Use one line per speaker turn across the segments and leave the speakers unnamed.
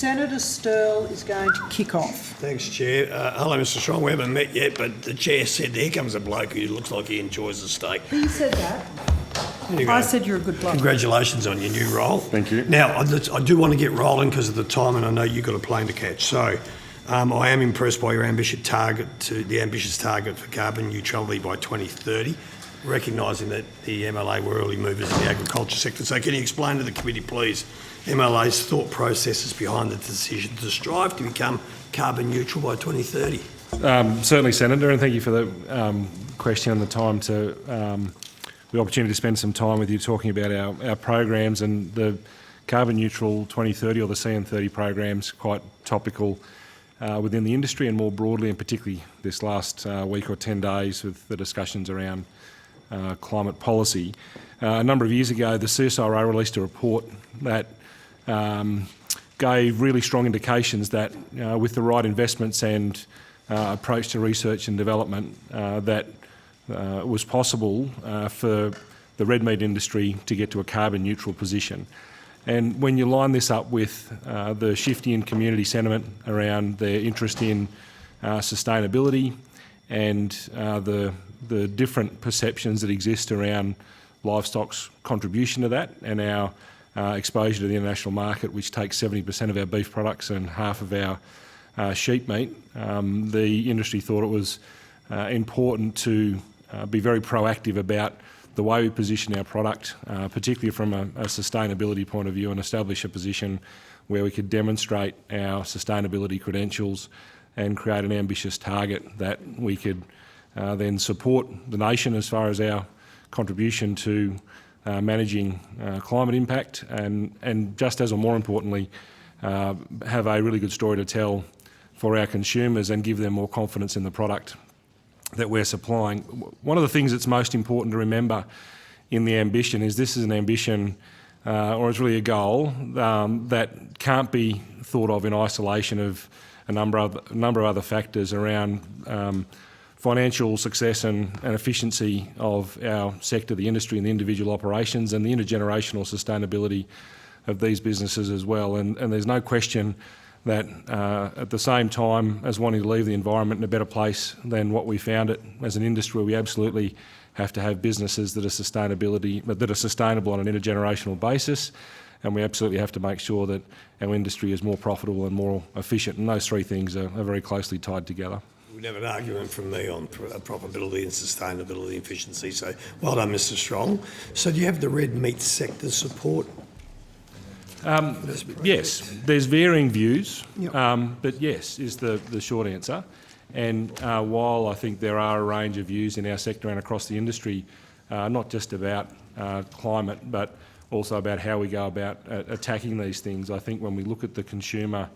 Senator Sterle is going to kick off.
Thanks, Chair. Hello, Mr Strong. We haven't met yet, but the Chair said here comes a bloke who looks like he enjoys the steak.
You said that. I said you're a good bloke.
Congratulations on your new role.
Thank you.
Now, I do want to get rolling because of the time, and I know you've got a plane to catch. So, I am impressed by your ambitious target for carbon neutrality by 2030, recognising that the MLA were early movers in the agriculture sector. So, can you explain to the committee, please, MLA's thought processes behind the decision to strive to become carbon neutral by 2030?
Certainly, Senator, and thank you for the question and the time to the opportunity to spend some time with you talking about our programs, and the Carbon Neutral 2030 or the CN30 program's quite topical within the industry and more broadly, and particularly this last week or 10 days with the discussions around climate policy. A number of years ago, the CSIRO released a report that gave really strong indications that with the right investments and approach to research and development, that it was possible for the red meat industry to get to a carbon neutral position. And when you line this up with the shifting in community sentiment around their interest in sustainability and the different perceptions that exist around livestock's contribution to that, and our exposure to the international market, which takes 70% of our beef products and half of our sheep meat, the industry thought it was important to be very proactive about the way we position our product, particularly from a sustainability point of view, and establish a position where we could demonstrate our sustainability credentials and create an ambitious target that we could then support the nation as far as our contribution to managing climate impact, and just as, or more importantly, have a really good story to tell for our consumers and give them more confidence in the product that we're supplying. One of the things that's most important to remember in the ambition is this is an ambition, or it's really a goal, that can't be thought of in isolation of a number of other factors around financial success and efficiency of our sector, the industry and the individual operations, and the intergenerational sustainability of these businesses as well. And there's no question that at the same time as wanting to leave the environment in a better place than what we found it as an industry, we absolutely have to have businesses that are sustainable on an intergenerational basis, and we absolutely have to make sure that our industry is more profitable and more efficient, and those three things are very closely tied together.
We'd have an argument from me on profitability and sustainability and efficiency, so well done, Mr Strong. So do you have the red meat sector support?
Yes, there's varying views,
Yep.
but yes is the short answer. And while I think there are a range of views in our sector and across the industry, not just about climate, but also about how we go about attacking these things, I think when we look at the consumer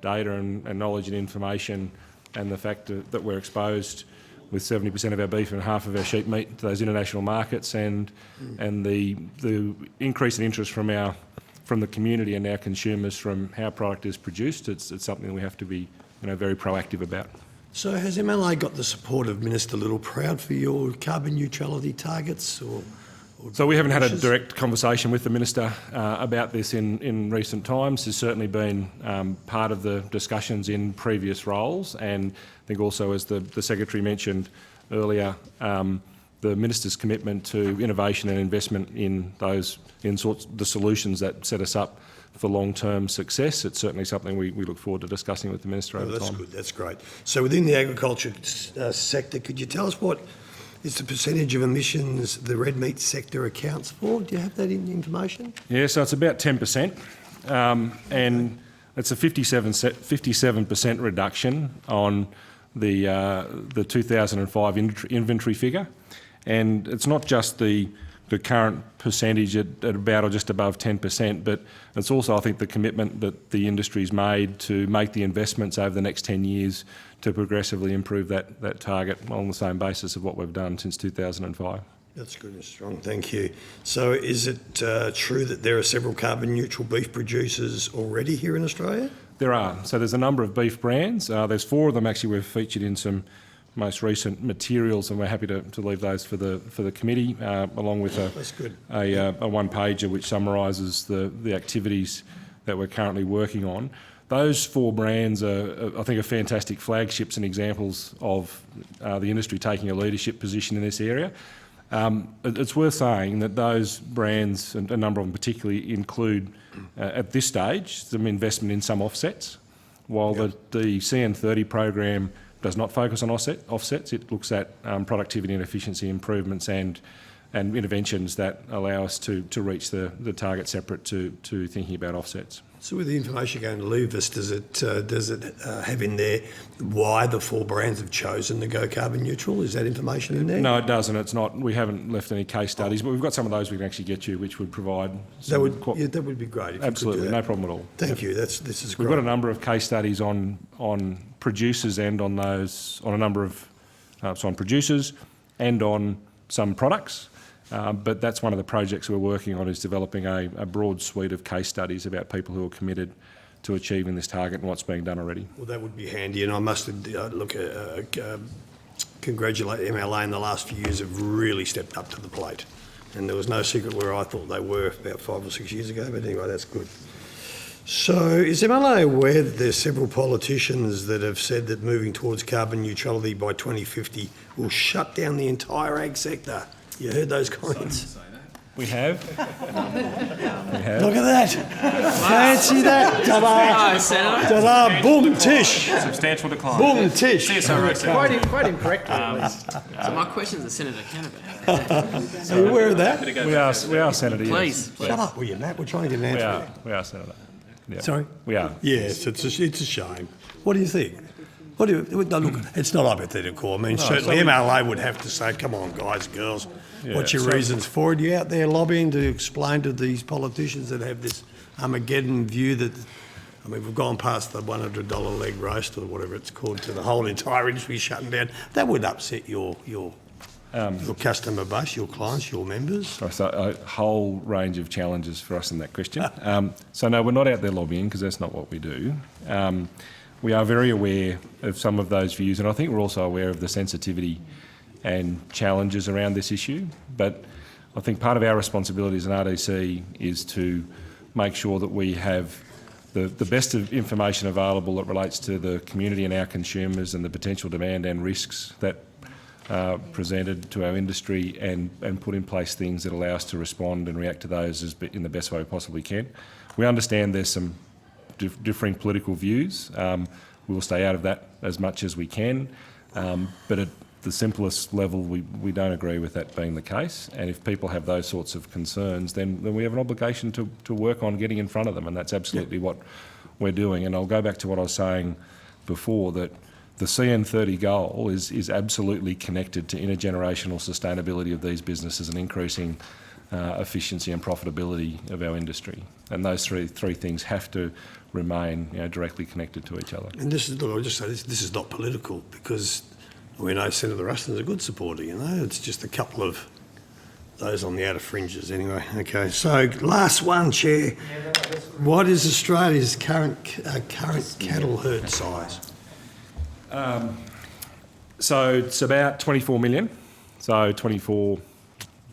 data and knowledge and information, and the fact that we're exposed with 70% of our beef and half of our sheep meat to those international markets, and the increase in interest from the community and our consumers from how product is produced, it's something that we have to be very proactive about.
So has MLA got the support of Minister Littleproud for your carbon neutrality targets?
So we haven't had a direct conversation with the Minister about this in recent times. There's certainly been part of the discussions in previous roles, and I think also, as the Secretary mentioned earlier, the Minister's commitment to innovation and investment in the solutions that set us up for long-term success. It's certainly something we look forward to discussing with the Minister over time.
That's good, that's great. So within the agriculture sector, could you tell us what is the percentage of emissions the red meat sector accounts for? Do you have that information?
Yeah, so it's about 10%, and it's a 57% reduction on the 2005 inventory figure. And it's not just the current percentage at about or just above 10%, but it's also, I think, the commitment that the industry's made to make the investments over the next 10 years to progressively improve that target on the same basis of what we've done since 2005.
That's good, Mr Strong, thank you. So is it true that there are several carbon neutral beef producers already here in Australia?
There are. So there's a number of beef brands. There's 4 of them actually we've featured in some most recent materials, and we're happy to leave those for the committee, along with a one-pager which summarises the activities that we're currently working on. those 4 brands I think, are fantastic flagships and examples of the industry taking a leadership position in this area. It's worth saying that those brands, and a number of them particularly, include, at this stage, some investment in some offsets. While the CN30 program does not focus on offsets, it looks at productivity and efficiency improvements and interventions that allow us to reach the target separate to thinking about offsets.
So with the information you're going to leave us, does it have in there why the 4 brands have chosen to go carbon neutral? Is that information in there?
No, it doesn't. It's not. We haven't left any case studies, but we've got some of those we can actually get you, which would provide some
that would be great. If
absolutely,
you could do that.
no problem at all.
Thank you. This is great.
We've got a number of case studies on producers and on a number of on producers and on some products. But that's one of the projects we're working on, is developing a broad suite of case studies about people who are committed to achieving this target and what's being done already.
Well, that would be handy, and I must congratulate MLA in the last few years have really stepped up to the plate. And there was no secret where I thought they were about 5 or 6 years ago, but anyway, that's good. So is MLA aware that there's several politicians that have said that moving towards carbon neutrality by 2050 will shut down the entire ag sector? You heard those comments?
We have.
Look at that. Fancy that. Ta-da.
Senator.
Ta-da. Boom, tish.
Substantial decline.
Boom, tish.
Quite incorrectly.
So my question's to Senator Canavan.
Are you aware of that?
We are, Senator. Yes.
Please.
Shut up, will you, Matt? We're trying to get an
We
answer.
are. We are, Senator. Yeah.
Sorry?
We are.
Yes, it's a shame. What do you think? No, look, it's not hypothetical. I mean, certainly MLA would have to say, come on, guys, girls, what's your reasons for it? Are you out there lobbying to explain to these politicians that have this Armageddon view that, I mean, we've gone past the $100 leg roast or whatever it's called to the whole entire industry shutting down. That would upset your customer base, your clients, your members.
So a whole range of challenges for us in that question. So no, we're not out there lobbying, because that's not what we do. We are very aware of some of those views, and I think we're also aware of the sensitivity and challenges around this issue. But I think part of our responsibility as an RDC is to make sure that we have the best of information available that relates to the community and our consumers and the potential demand and risks that are presented to our industry, and put in place things that allow us to respond and react to those in the best way we possibly can. We understand there's some differing political views. We'll stay out of that as much as we can, but at the simplest level, we don't agree with that being the case. And if people have those sorts of concerns, then we have an obligation to work on getting in front of them, and that's absolutely what we're doing. And I'll go back to what I was saying before, that the CN30 goal is absolutely connected to intergenerational sustainability of these businesses and increasing efficiency and profitability of our industry. And those three things have to remain, directly connected to each other.
And this is, look, I'll just say this is not political, because we know Senator Ruston's a good supporter, It's just a couple of those on the outer fringes anyway. Okay, so last one, Chair. What is Australia's current cattle herd size?
So it's about 24 million. So 24,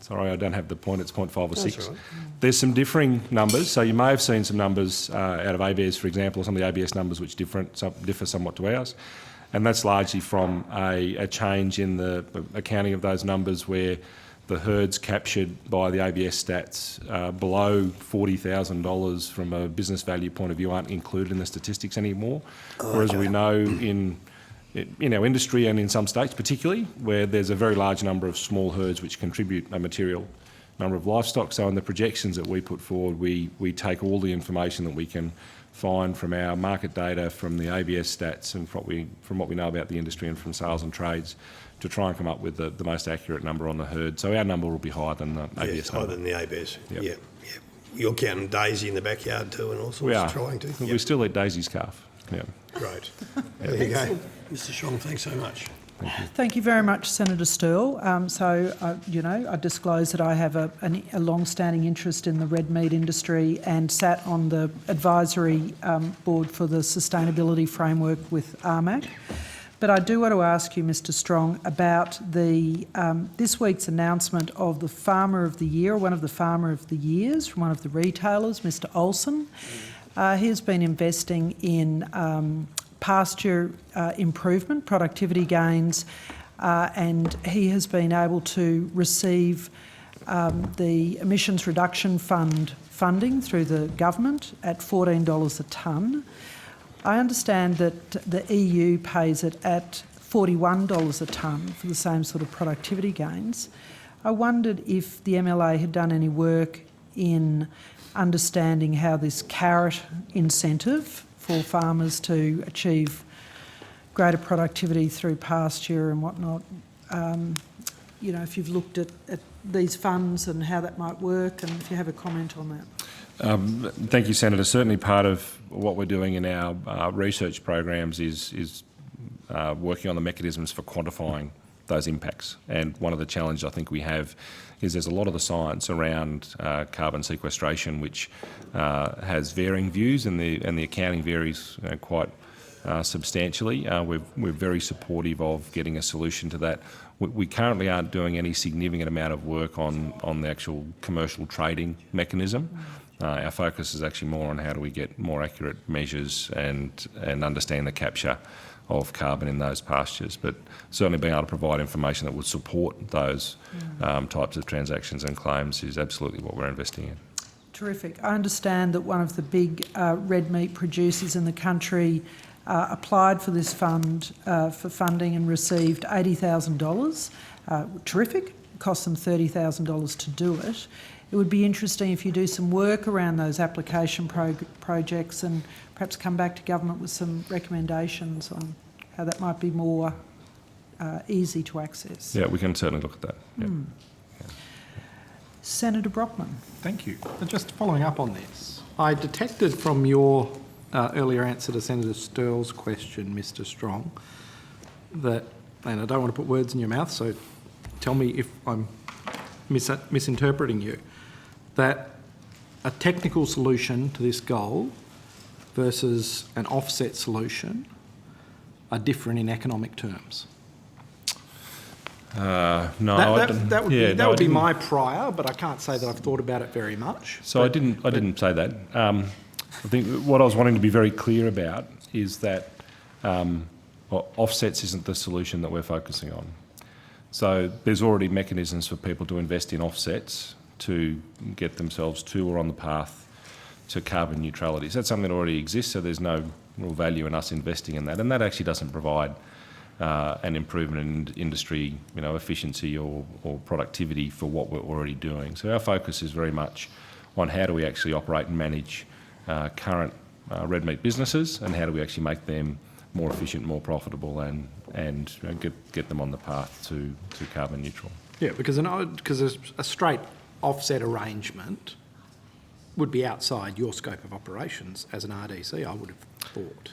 sorry, I don't have the point, it's 0.5 or 6.
Right.
There's some differing numbers. So you may have seen some numbers out of ABS, for example, some of the ABS numbers which differ somewhat to ours. And that's largely from a change in the accounting of those numbers, where the herds captured by the ABS stats below $40,000 from a business value point of view aren't included in the statistics anymore. Whereas we know in our industry and in some states particularly, where there's a very large number of small herds which contribute a material number of livestock. So in the projections that we put forward, we take all the information that we can find from our market data, from the ABS stats, and from what we know about the industry and from sales and trades, to try and come up with the most accurate number on the herd. So our number will be higher than the ABS
higher
number.
than the ABS.
Yep.
Yeah. You're counting Daisy in the backyard too, and all sorts.
We are.
Trying to.
We still eat Daisy's calf. Yeah.
Great. There you go. Mr. Strong, thanks so much.
Thank you very much, Senator Stirl. I disclose that I have a long-standing interest in the red meat industry and sat on the advisory board for the sustainability framework with RMAC. But I do want to ask you, Mr. Strong, about the this week's announcement of the Farmer of the Year, one of the Farmer of the Years, from one of the retailers, Mr. Olsen. He has been investing in pasture improvement, productivity gains, and he has been able to receive the Emissions Reduction Fund funding through the government at $14 a tonne. I understand that the EU pays it at $41 a tonne for the same sort of productivity gains. I wondered if the MLA had done any work in understanding how this carrot incentive for farmers to achieve greater productivity through pasture and whatnot, you know, if you've looked at these funds and how that might work, and if you have a comment on that.
Thank you, Senator. Certainly part of what we're doing in our research programs is working on the mechanisms for quantifying those impacts. And one of the challenges I think we have is there's a lot of the science around carbon sequestration which has varying views, and the accounting varies quite substantially. We're very supportive of getting a solution to that. We currently aren't doing any significant amount of work on the actual commercial trading mechanism. Our focus is actually more on how do we get more accurate measures and understand the capture of carbon in those pastures, but certainly being able to provide information that would support those types of transactions and claims is absolutely what we're investing in.
Terrific. I understand that one of the big red meat producers in the country applied for this fund for funding and received $80,000. Terrific. It cost them $30,000 to do it. It would be interesting if you do some work around those application projects and perhaps come back to government with some recommendations on how that might be more easy to access.
Yeah, we can certainly look at that. Yeah.
Senator Brockman.
Thank you. Just following up on this, I detected from your earlier answer to Senator Sterle's question, Mr Strong, that, and I don't want to put words in your mouth, so tell me if I'm misinterpreting you, that a technical solution to this goal versus an offset solution are different in economic terms.
No,
that would be my prior, but I can't say that I've thought about it very much.
So I didn't say that. I think what I was wanting to be very clear about is that offsets isn't the solution that we're focusing on. So there's already mechanisms for people to invest in offsets to get themselves to or on the path to carbon neutrality. So that's something that already exists, so there's no real value in us investing in that. And that actually doesn't provide an improvement in industry, efficiency or productivity for what we're already doing. So our focus is very much on how do we actually operate and manage current red meat businesses, and how do we actually make them more efficient, more profitable, and get them on the path to carbon neutral.
Yeah, because a straight offset arrangement would be outside your scope of operations as an RDC, I would have thought.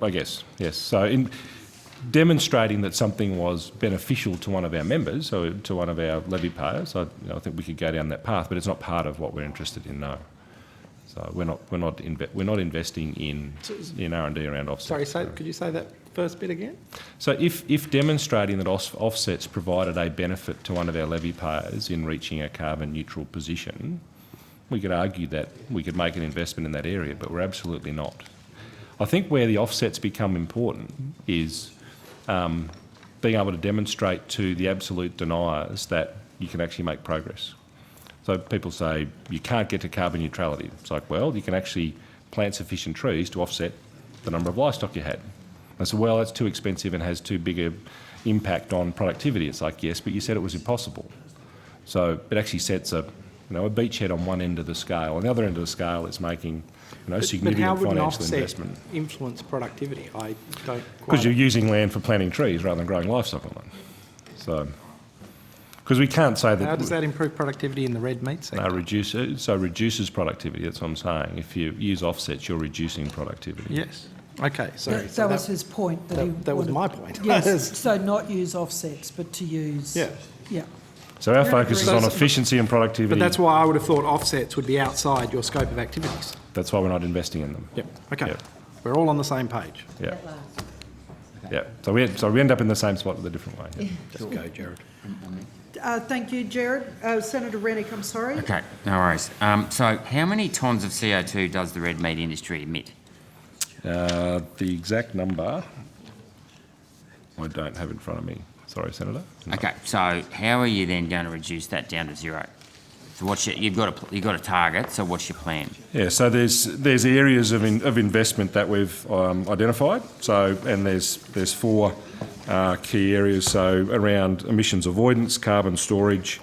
I guess, yes. So in demonstrating that something was beneficial to one of our members, so to one of our levy payers, I think we could go down that path, but it's not part of what we're interested in, no. So we're not investing in R&D around offsets.
Sorry, could you say that first bit again?
So if demonstrating that offsets provided a benefit to one of our levy payers in reaching a carbon neutral position, we could argue that we could make an investment in that area, but we're absolutely not. I think where the offsets become important is being able to demonstrate to the absolute deniers that you can actually make progress. So people say, you can't get to carbon neutrality. It's like, well, you can actually plant sufficient trees to offset the number of livestock you had. I said, well, that's too expensive and has too big an impact on productivity. It's like, yes, but you said it was impossible. So it actually sets a beachhead on one end of the scale. On the other end of the scale, it's making significant financial investment.
But how would an offset influence productivity? I don't quite...
Because you're using land for planting trees rather than growing livestock on it. So... Because we can't say that...
How does that improve productivity in the red meat sector?
Reduces productivity, that's what I'm saying. If you use offsets, you're reducing productivity.
Yes. Okay, sorry.
That was his point.
That was my point.
Yes, so not use offsets, but to use...
Yeah.
Yeah.
So our focus is on efficiency and productivity.
But that's why I would have thought offsets would be outside your scope of activities.
That's why we're not investing in them.
Yep. Okay.
Yep.
We're all on the same page.
Yeah. Yeah. So we end up in the same spot with a different way. Yeah.
Just go, Jared.
Thank you, Jared. Senator Rennick, I'm sorry.
Okay, no worries. So how many tonnes of CO2 does the red meat industry emit?
The exact number, I don't have in front of me. Sorry, Senator. No.
Okay, so how are you then going to reduce that down to zero? So you've got a target, so what's your plan?
Yeah, so there's areas of investment that we've identified. So, and there's 4 key areas. So around emissions avoidance, carbon storage,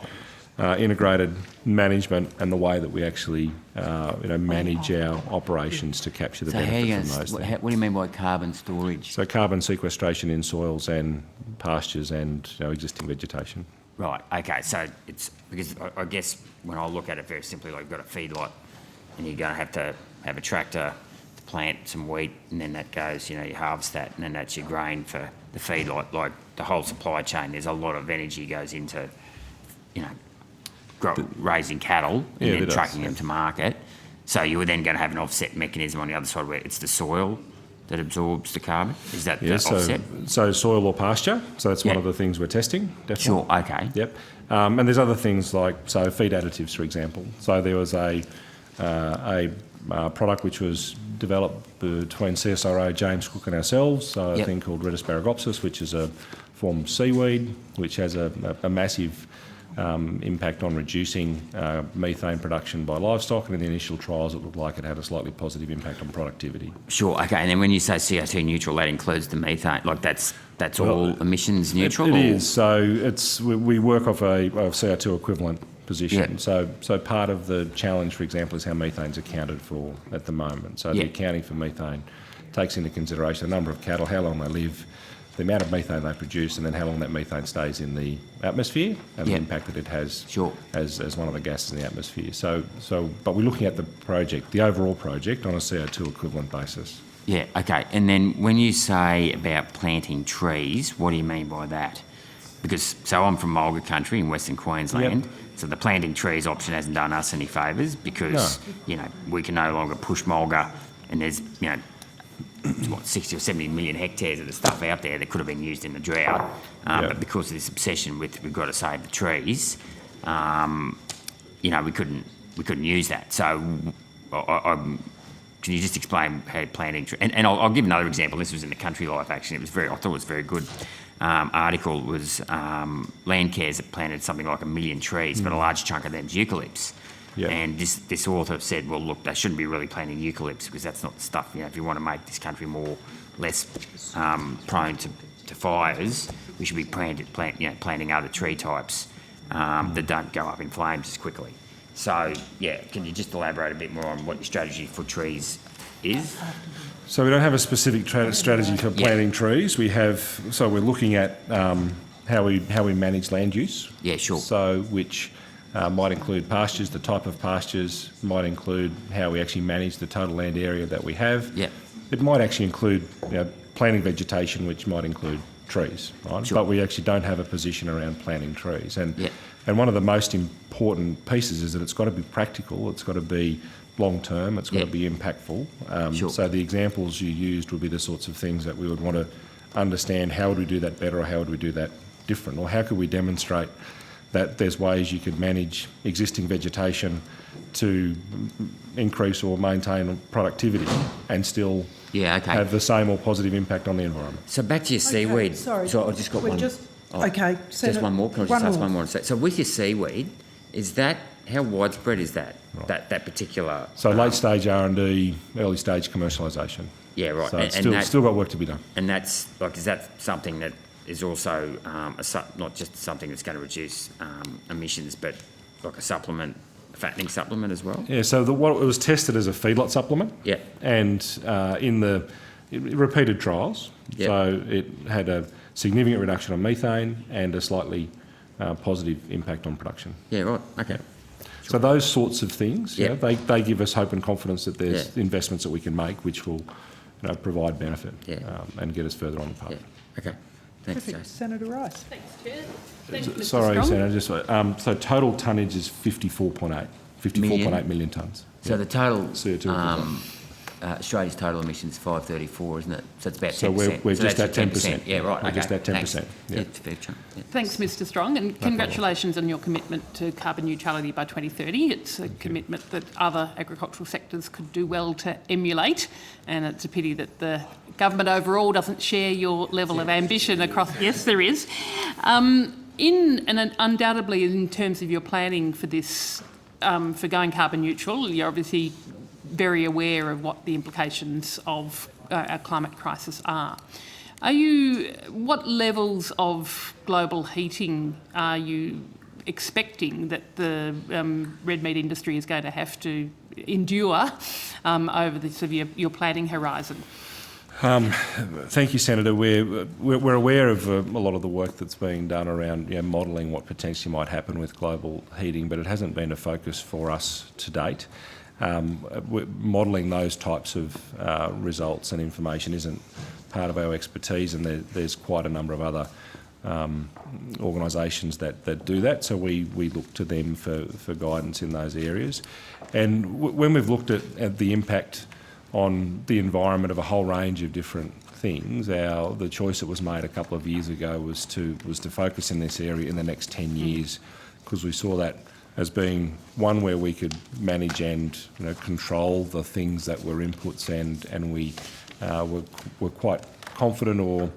integrated management, and the way that we actually manage our operations to capture the
So
benefit from those things.
what do you mean by carbon storage?
So carbon sequestration in soils and pastures and existing vegetation.
Right, okay, so it's, because I guess when I look at it very simply, like you've got a feedlot and you're going to have a tractor to plant some wheat, and then that goes, you harvest that, and then that's your grain for the feedlot. Like the whole supply chain, there's a lot of energy goes into, raising cattle and
Yeah,
then
it does,
trucking them to market. So you were then going to have an offset mechanism on the other side where it's the soil that absorbs the carbon? Is that the offset?
So soil or pasture. So that's one of the things we're testing, definitely.
Sure, okay.
Yep. And there's other things like, so feed additives, for example. So there was a product which was developed between CSIRO, James Cook and ourselves, a thing called Redisparagopsis, which is a form of seaweed, which has a massive impact on reducing methane production by livestock, and in the initial trials it looked like it had a slightly positive impact on productivity.
Sure, okay, and then when you say CO2 neutral, that includes the methane, like that's all emissions neutral?
It is, so we work off a CO2 equivalent position.
Yeah.
So part of the challenge, for example, is how methane's accounted for at the moment. So the accounting for methane takes into consideration the number of cattle, how long they live, the amount of methane they produce, and then how long that methane stays in the atmosphere and the impact that it has as one of the gases in the atmosphere. But we're looking at the overall project on a CO2 equivalent basis.
Yeah, okay. And then when you say about planting trees, what do you mean by that? Because, so I'm from Mulga country in Western Queensland, so the planting trees option hasn't done us any favours because, we can no longer push mulga, and there's, 60 or 70 million hectares of the stuff out there that could have been used in the drought. But because of this obsession with we've got to save the trees, we couldn't use that. So can you just explain how planting trees? And I'll give another example. This was in the Country Life, actually. I thought it was very good. Article was Landcares that planted something like 1 million trees, but a large chunk of them's eucalypts. Yeah. And this author said, well, look, they shouldn't be really planting eucalypts because that's not the stuff, if you want to make this country less prone to fires, we should be planting other tree types that don't go up in flames as quickly. So, can you just elaborate a bit more on what your strategy for trees is?
So we don't have a specific strategy for planting trees. We're looking at how we manage land use.
Yeah, sure.
So which might include pastures, the type of pastures, might include how we actually manage the total land area that we have.
Yeah.
It might actually include planting vegetation, which might include trees, right?
Sure.
But we actually don't have a position around planting trees. And one of the most important pieces is that it's got to be practical, it's got to be long-term, it's got to be impactful.
Sure.
So the examples you used would be the sorts of things that we would want to understand. How would we do that better, or how would we do that different? Or how could we demonstrate that there's ways you could manage existing vegetation to increase or maintain productivity and still have the same or positive impact on the environment.
So back to your seaweed.
Sorry.
So I just got one.
Just one
more. Can I just ask one more? So with your seaweed, how widespread is that? Right. That particular.
So late stage R&D, early stage commercialisation.
Yeah, right.
So it's still got work to be done.
And that's is that something that is also not just something that's going to reduce emissions, but like a fattening supplement as well?
Yeah, so it was tested as a feedlot supplement.
Yeah.
And in the repeated trials, so it had a significant reduction on methane and a slightly positive impact on production.
Yeah, right, okay.
Sure. So those sorts of things, they give us hope and confidence that there's investments that we can make which will provide benefit and get us further on the path.
Yeah. Okay. Thanks,
Perfect.
Jason.
Senator Rice.
Thanks, Chair. Thanks, Mr.
Sorry,
Strong.
Senator, so total tonnage is 54.8 million tonnes.
So the total
CO2 equivalent.
Australia's total emissions 534, isn't it? So it's about 10%.
So we're
So
just
that's
at
your
10%.
Yeah, right.
We're
okay.
just at 10%.
Thanks.
Yeah.
It's a fair chunk. Yeah.
Thanks, Mr Strong, and congratulations on your commitment to carbon neutrality by 2030. It's a commitment that other agricultural sectors could do well to emulate, and it's a pity that the government overall doesn't share your level of ambition across... Yes, there is. Undoubtedly, in terms of your planning for this, for going carbon neutral, you're obviously very aware of what the implications of our climate crisis are. What levels of global heating are you expecting that the red meat industry is going to have to endure over the sort of your planning horizon?
Thank you, Senator. We're aware of a lot of the work that's being done around modelling what potentially might happen with global heating, but it hasn't been a focus for us to date. Modelling those types of results and information isn't part of our expertise, and there's quite a number of other organisations that do that, so we look to them for guidance in those areas. And when we've looked at the impact on the environment of a whole range of different things, the choice that was made a couple of years ago was to focus in this area in the next 10 years, because we saw that as being one where we could manage and control the things that were inputs, and we were quite confident or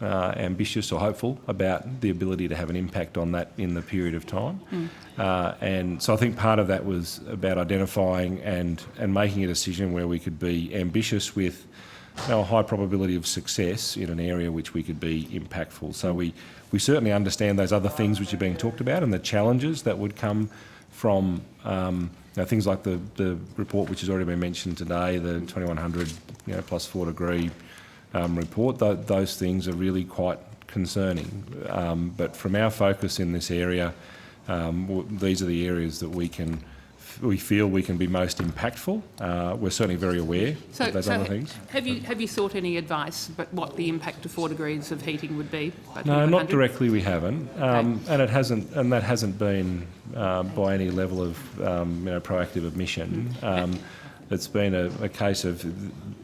ambitious or hopeful about the ability to have an impact on that in the period of time. And so I think part of that was about identifying and making a decision where we could be ambitious with a high probability of success in an area which we could be impactful. So we certainly understand those other things which are being talked about and the challenges that would come from things like the report which has already been mentioned today, the 2100 plus 4 degree report. Those things are really quite concerning. But from our focus in this area, these are the areas that we feel we can be most impactful. We're certainly very aware of those other things.
Have you sought any advice about what the impact of 4 degrees of heating would be?
No, not directly. We haven't, and that hasn't been by any level of proactive admission. It's been a case of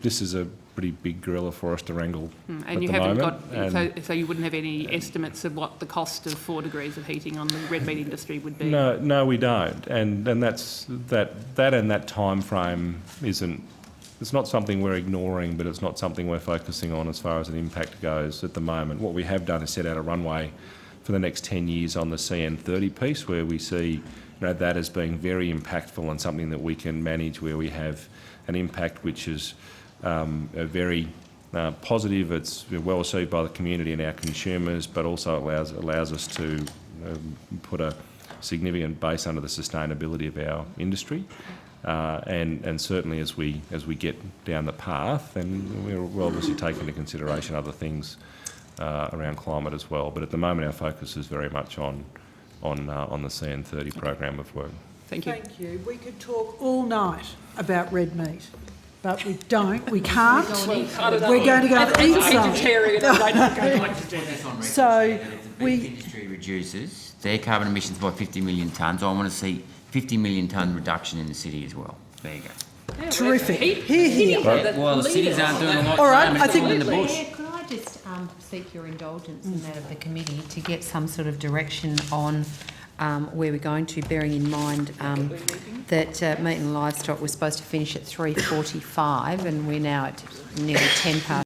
this is a pretty big gorilla for us to wrangle at the moment.
So you wouldn't have any estimates of what the cost of 4 degrees of heating on the red meat industry would be?
No, we don't, and that time frame isn't. It's not something we're ignoring, but it's not something we're focusing on as far as an impact goes at the moment. What we have done is set out a runway for the next 10 years on the CN30 piece, where we see that as being very impactful and something that we can manage, where we have an impact which is very positive. It's well received by the community and our consumers, but also allows us to put a significant base under the sustainability of our industry. And certainly as we get down the path, then we'll obviously take into consideration other things around climate as well. But at the moment, our focus is very much on the CN30 program of work.
Thank you.
Thank you. We could talk all night about red meat, but we don't. We can't. We're going to go and eat some. So
the industry reduces their carbon emissions by 50 million tonnes. I want to see 50 million tonne reduction in the city as well. There you go.
terrific. Here.
Well, the cities aren't doing a lot.
All right, I think
in the bush.
Could I just seek your indulgence in that of the committee to get some sort of direction on where we're going to, bearing in mind that meat and livestock was supposed to finish at 3:45 and we're now at nearly 10 past.